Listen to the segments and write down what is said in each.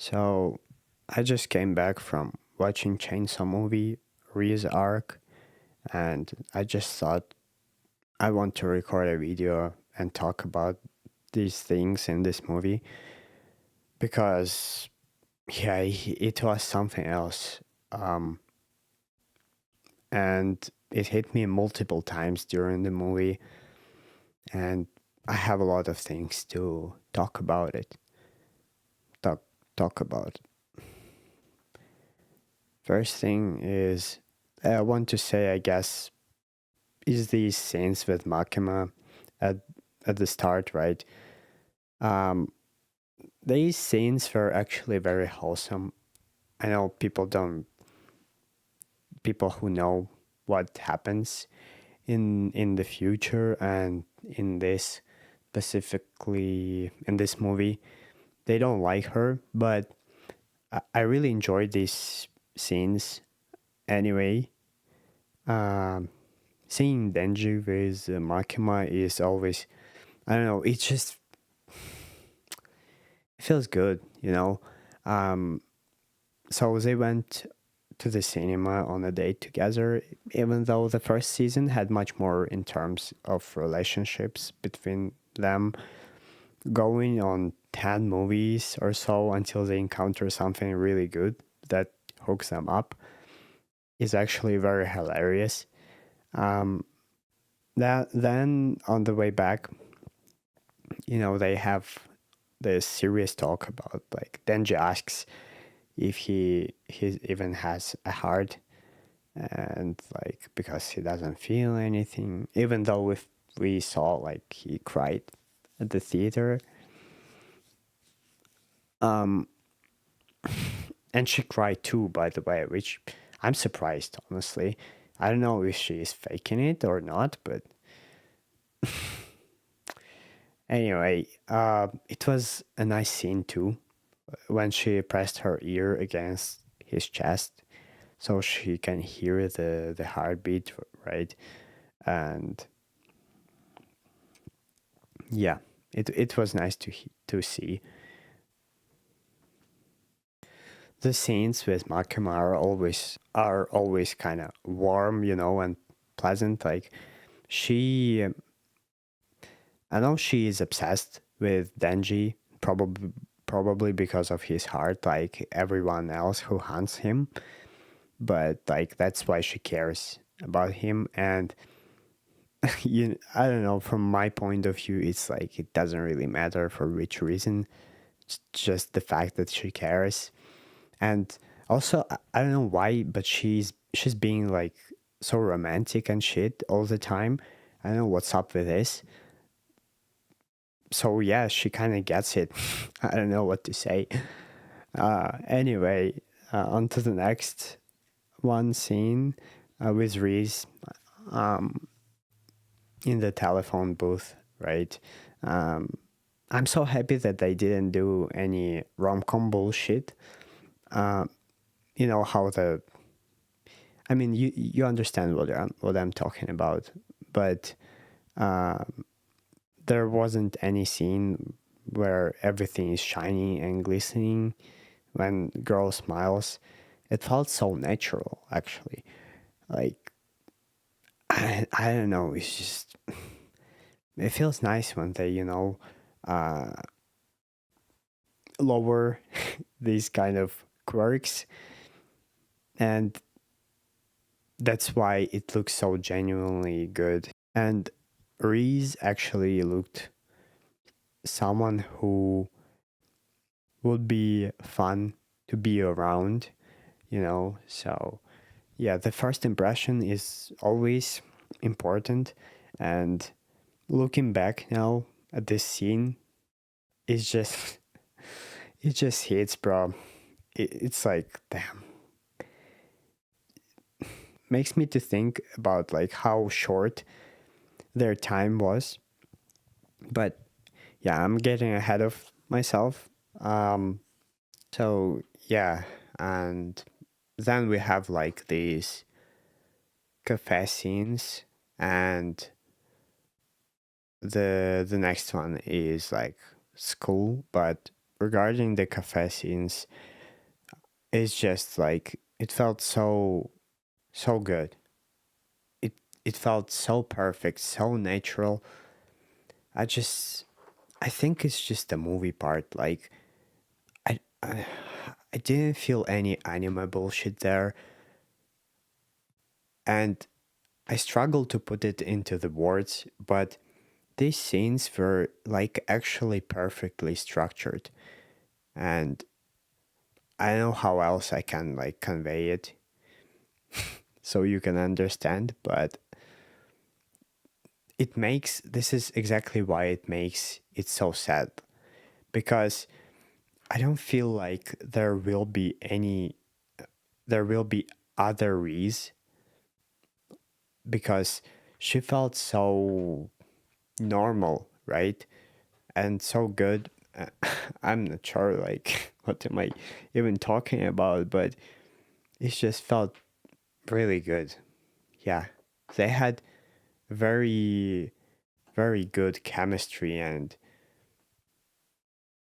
So I just came back from watching Chainsaw Movie Reze Arc, and I just thought I want to record a video and talk about these things in this movie because yeah, it was something else. Um, and it hit me multiple times during the movie, and I have a lot of things to talk about it. Talk talk about. First thing is I want to say, I guess, is these scenes with Makima at at the start, right? Um, these scenes were actually very wholesome. I know people who know what happens in the future and in this specifically in this movie, they don't like her, but I really enjoyed these scenes anyway. Um, Seeing Denji with Makima is always, I don't know, it just feels good, you know. Um, so they went to the cinema on a date together, even though the first season had much more in terms of relationships between them, going on 10 movies or so until they encounter something really good that hooks them up is actually very hilarious. Um, that then on the way back, they have this serious talk about, like, Denji asks if he even has a heart, and like because he doesn't feel anything, even though if we saw like he cried at the theater. Um, and she cried too, by the way, which I'm surprised, honestly. I don't know if she is faking it or not, but anyway, it was a nice scene too when she pressed her ear against his chest so she can hear the heartbeat, right? And yeah, it was nice to see. The scenes with Makima are always kind of warm, and pleasant. Like, she, I know she is obsessed with Denji, probably because of his heart, like everyone else who hunts him. But like that's why she cares about him. And I don't know. From my point of view, it's like it doesn't really matter for which reason. It's just the fact that she cares. And also, I don't know why, but she's being like so romantic and shit all the time. I don't know what's up with this. So yeah, she kind of gets it. I don't know what to say. Anyway, on to the next one scene with Reese um, in the telephone booth, right? Um, I'm so happy that they didn't do any rom com bullshit. Um, you know how the I mean, you understand what I'm talking about, but uh, there wasn't any scene where everything is shiny and glistening when girl smiles. It felt so natural, actually. Like, I don't know. It's just it feels nice when they uh, lower these kind of quirks, and that's why it looks so genuinely good. And Reese actually looked someone who would be fun to be around, So, yeah, the first impression is always important. And looking back now at this scene, it's just, it just hits, bro. It's like, damn. Makes me to think about like how short their time was. But yeah, I'm getting ahead of myself. Um, So yeah, and then we have like these cafe scenes, and the next one is like school, but regarding the cafe scenes, it's just like it felt so good. It it felt so perfect, so natural. I just I think it's just the movie part. Like I I, I didn't feel any anime bullshit there, and I struggled to put it into the words, but these scenes were like actually perfectly structured, and I don't know how else I can like convey it so you can understand, but it makes this is exactly why it makes it so sad, because I don't feel like there will be other Reese, because she felt so normal, right? And so good. I'm not sure like what am I even talking about, but it just felt really good. Yeah. They had very very good chemistry, and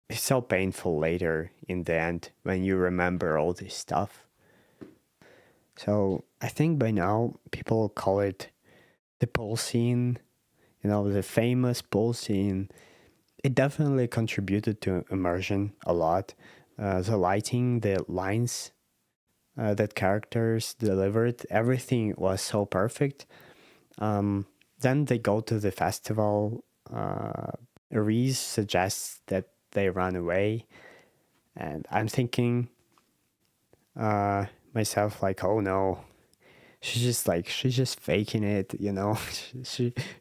it's so painful later in the end when you remember all this stuff. So I think by now people call it the pool scene, the famous pool scene. It definitely contributed to immersion a lot. The lighting, the lines that characters delivered, everything was so perfect. Um, then they go to the festival. Reese suggests that they run away, and I'm thinking uh, myself like, oh no, she's just faking it,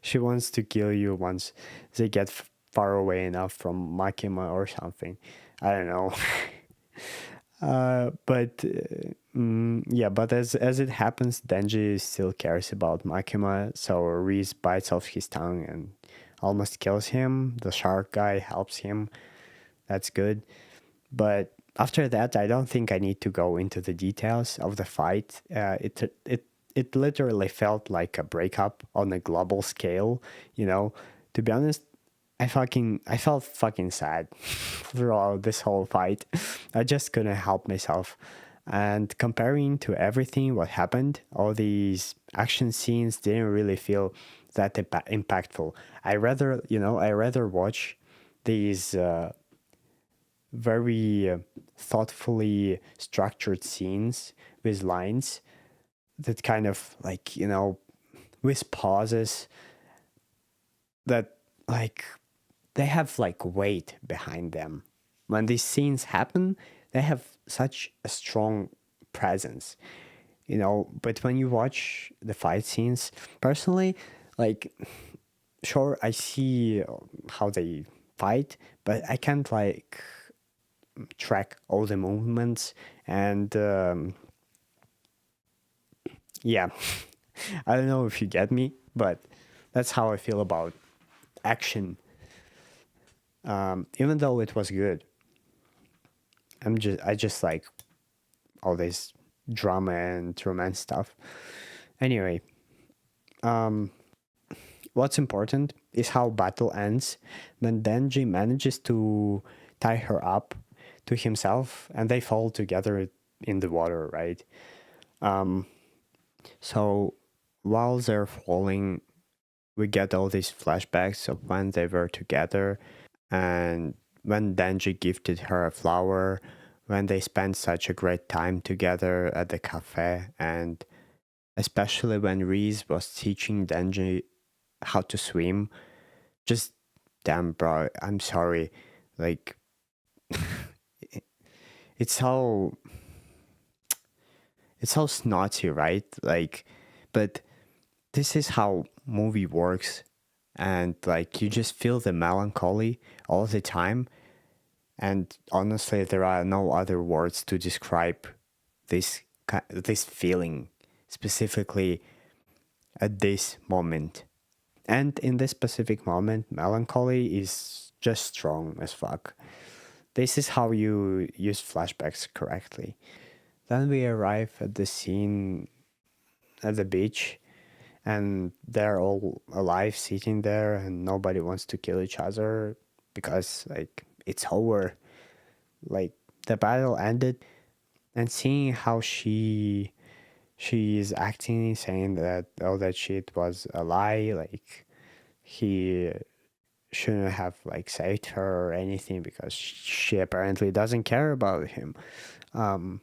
she wants to kill you once they get far away enough from Makima or something. I don't know. But yeah, but as it happens, Denji still cares about Makima, so Reese bites off his tongue and almost kills him. The shark guy helps him. That's good. But after that, I don't think I need to go into the details of the fight. It literally felt like a breakup on a global scale. You know, to be honest, I felt fucking sad throughout this whole fight. I just couldn't help myself. And comparing to everything what happened, all these action scenes didn't really feel that impactful. I rather watch these very thoughtfully structured scenes with lines that kind of like, with pauses that like they have like weight behind them. When these scenes happen, they have such a strong presence, but when you watch the fight scenes, personally, like, sure, I see how they fight, but I can't like track all the movements, and yeah. I don't know if you get me, but that's how I feel about action. Even though it was good, I just like all this drama and romance stuff. Anyway, what's important is how battle ends when Denji manages to tie her up to himself and they fall together in the water, right? So while they're falling, we get all these flashbacks of when they were together, and when Denji gifted her a flower, when they spent such a great time together at the cafe, and especially when Reese was teaching Denji how to swim. Just damn, bro, I'm sorry. Like, it's so snotty, right? Like, but this is how movie works, and like you just feel the melancholy all the time. And honestly, there are no other words to describe this feeling specifically at this moment. And in this specific moment, melancholy is just strong as fuck. This is how you use flashbacks correctly. Then we arrive at the scene at the beach, and they're all alive sitting there, and nobody wants to kill each other because, like, it's over. like the battle ended, and seeing how she is acting, saying that all that shit was a lie, like he shouldn't have like saved her or anything because she apparently doesn't care about him. Um,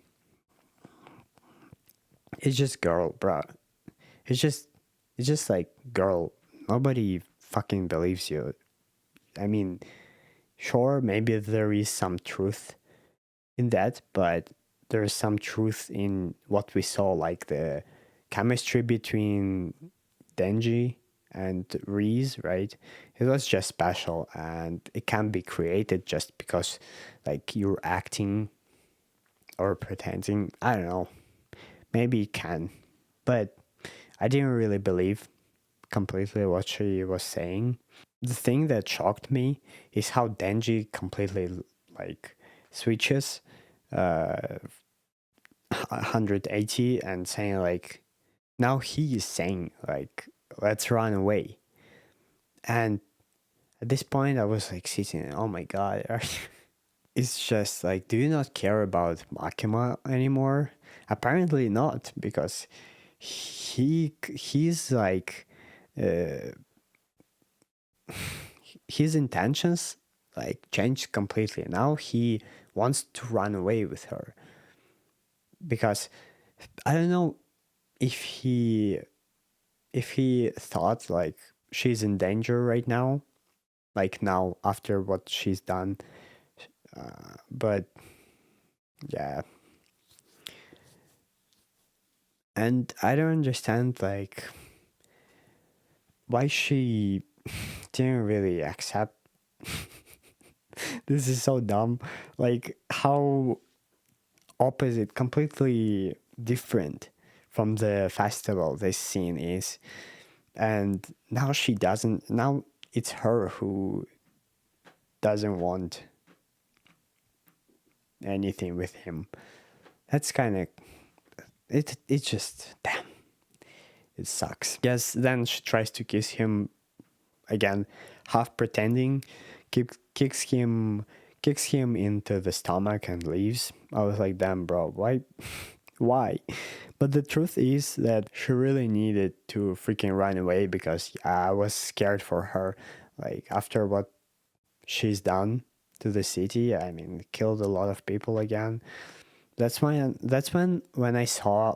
it's just girl, bro. It's just it's just like girl. Nobody fucking believes you. I mean, sure, maybe there is some truth in that, but there's some truth in what we saw, like the chemistry between Denji and Reze, right? It was just special, and it can be created just because, like, you're acting or pretending. I don't know. Maybe it can, but I didn't really believe completely what she was saying. The thing that shocked me is how Denji completely like switches uh 180 and saying like now he is saying like let's run away. And at this point I was like sitting, oh my god, it's just like, do you not care about Makima anymore? Apparently not, because he's like uh, his intentions like changed completely. Now he wants to run away with her because I don't know if he thought like she's in danger right now, like now after what she's done. But yeah, and I don't understand like why she didn't really accept. This is so dumb. Like how opposite, completely different from the festival this scene is. And now she doesn't, now it's her who doesn't want anything with him. That's kind of, it just, damn, it sucks. Yes, then she tries to kiss him again, half pretending, kicks him into the stomach and leaves. I was like, damn, bro, why? Why? But the truth is that she really needed to freaking run away because I was scared for her. Like, after what she's done to the city, I mean, killed a lot of people again. That's when I saw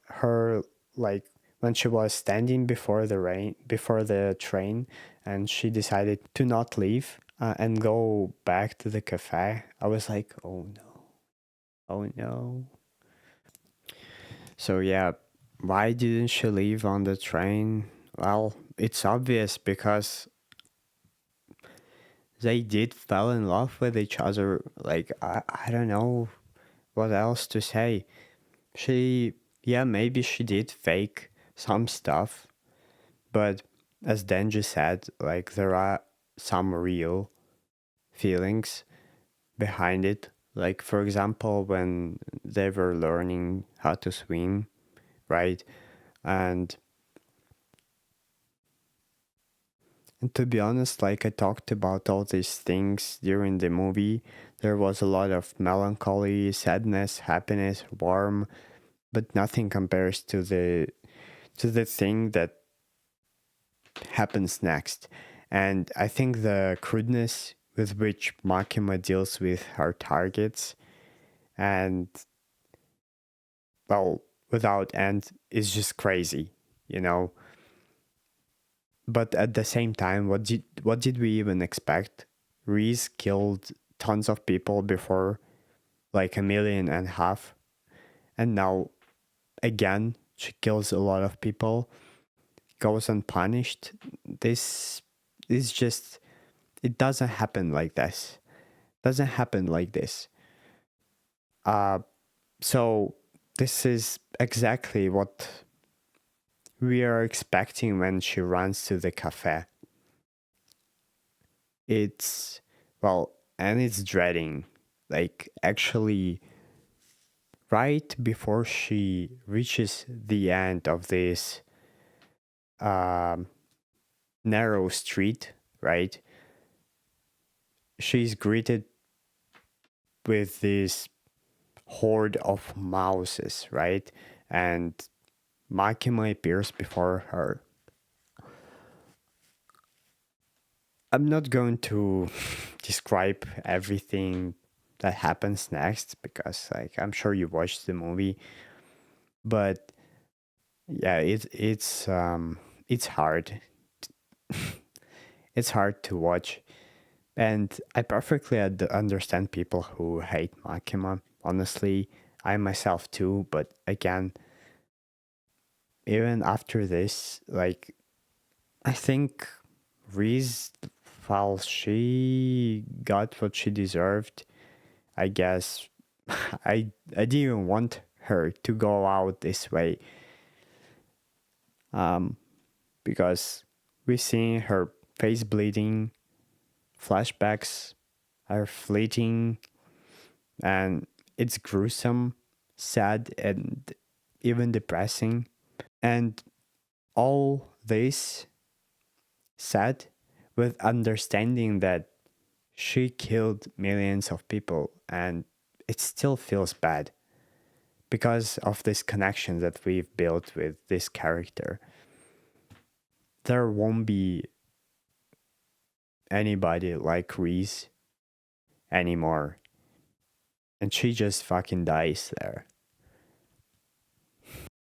her, like when she was standing before the train, and she decided to not leave and go back to the cafe. I was like, oh no, oh no. So yeah, why didn't she leave on the train? Well, it's obvious because they did fell in love with each other. Like I don't know what else to say. She, yeah, maybe she did fake some stuff, but as Denji said, like there are some real feelings behind it. Like for example, when they were learning how to swim, right? And And to be honest, like I talked about all these things during the movie, there was a lot of melancholy, sadness, happiness, warm, but nothing compares to the thing that happens next. And I think the crudeness with which Makima deals with her targets and well, without end is just crazy, you know. But at the same time, what did we even expect? Reese killed tons of people before, like 1.5 million, and now again she kills a lot of people, goes unpunished. This is just, it doesn't happen like this. Doesn't happen like this. Uh so this is exactly what we are expecting when she runs to the cafe. It's, well, and it's dreading, like actually right before she reaches the end of this um, narrow street, right? She's greeted with this horde of mouses, right? And Makima appears before her. I'm not going to describe everything that happens next because like I'm sure you watched the movie, but yeah, it's hard. It's hard to watch, and I perfectly understand people who hate Makima. Honestly, I myself too, but again, even after this, like I think Reese, while she got what she deserved, I guess I didn't even want her to go out this way. Um, because we see her face bleeding, flashbacks are fleeting, and it's gruesome, sad, and even depressing. And all this said with understanding that she killed millions of people and it still feels bad because of this connection that we've built with this character. There won't be anybody like Reese anymore. And she just fucking dies there.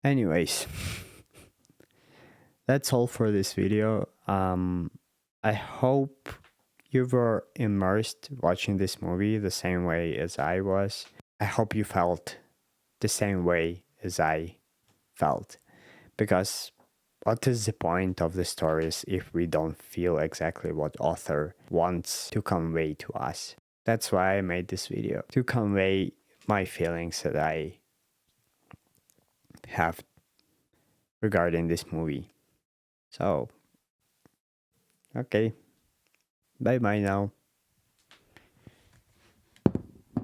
Anyways, that's all for this video. I hope you were immersed watching this movie the same way as I was. I hope you felt the same way as I felt. Because what is the point of the stories if we don't feel exactly what author wants to convey to us? That's why I made this video, to convey my feelings that I have regarding this movie. So, okay, bye bye now.